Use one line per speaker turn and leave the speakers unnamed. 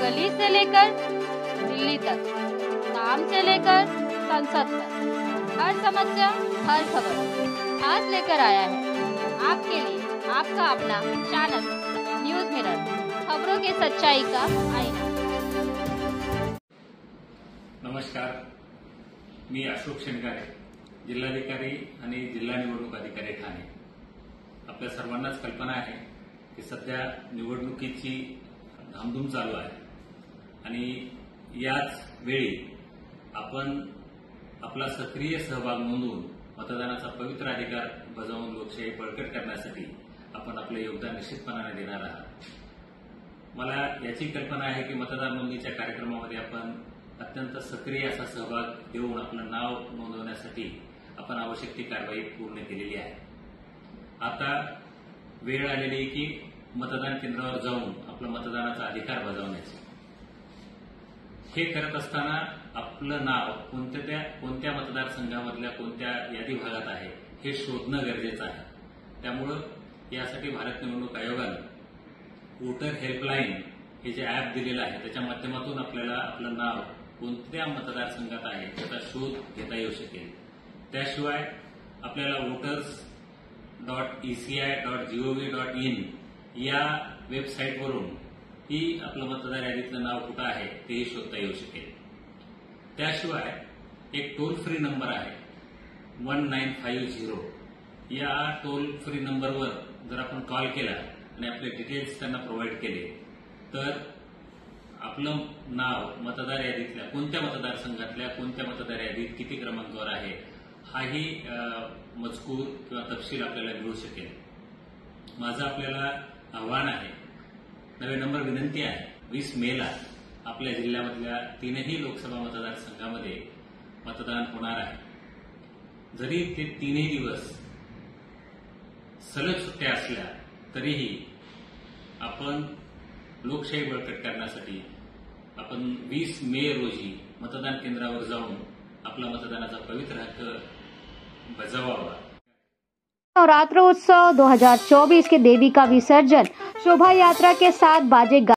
गली से लेकर दिल्ली तक, काम से लेकर संसद तक, हर समस्या हर खबर आज लेकर आया है आपके लिए आपका अपना चैनल न्यूज मिरर, खबरों के सच्चाई का आईना।
नमस्कार, मी अशोक शेनगारे, जिल्हाधिकारी आणि जिल्हा निवडणूक अधिकारी ठाणे। आपल्या सर्वांनाच कल्पना आहे की सध्या निवडणुकीची धामधूम चालू आहे आणि याच वेळी आपण आपला सक्रिय सहभाग नोंदवून मतदानाचा पवित्र अधिकार बजावून लोकशाही बळकट करण्यासाठी आपण आपले योगदान निश्चितपणाने देणार आहात। मला याची कल्पना आहे की मतदार नोंदणीच्या कार्यक्रमामध्ये आपण अत्यंत सक्रिय असा सहभाग देऊन आपलं नाव नोंदवण्यासाठी आपण आवश्यक ती कारवाई पूर्ण केलेली आहे। आता वेळ आलेली आहे की मतदान केंद्रावर जाऊन आपला मतदानाचा अधिकार बजावण्याची। हे करत असताना आपलं नाव कोणत्या मतदारसंघामधल्या कोणत्या यादी भागात आहे हे शोधणं गरजेचं आहे। त्यामुळे यासाठी भारत निवडणूक आयोगाने वोटर हेल्पलाईन हे जे ॲप दिलेलं आहे त्याच्या माध्यमातून आपल्याला आपलं नाव कोणत्या मतदारसंघात आहे त्याचा शोध घेता येऊ शकेल। त्याशिवाय आपल्याला voters.eci.gov.in या वेबसाईटवरून ही आपलं मतदार यादीतलं नाव कुठं आहे तेही शोधता येऊ शकेल। त्याशिवाय एक टोल फ्री नंबर आहे 1950। या टोल फ्री नंबरवर जर आपण कॉल केला आणि आपले डिटेल्स त्यांना प्रोव्हाइड केले तर आपलं नाव मतदार यादीतल्या कोणत्या मतदारसंघातल्या कोणत्या मतदार यादीत किती क्रमांकावर आहे हाही मजकूर किंवा तपशील आपल्याला मिळू शकेल। माझं आपल्याला आव्हान आहे, नवे नंबर विनंती आहे, 20 मेला आपल्या जिल्ह्यामधल्या 3ही लोकसभा मतदारसंघामध्ये मतदान होणार आहे। जरी ते 3ही दिवस सलग सुट्ट्या असल्या तरीही आपण लोकशाही बळकट करण्यासाठी आपण 20 मे रोजी मतदान केंद्रावर जाऊन आपला मतदानाचा पवित्र हक्क बजावावा।
नवरात्र उत्सव 2024 के देवी का विसर्जन शोभा यात्रा के साथ बाजे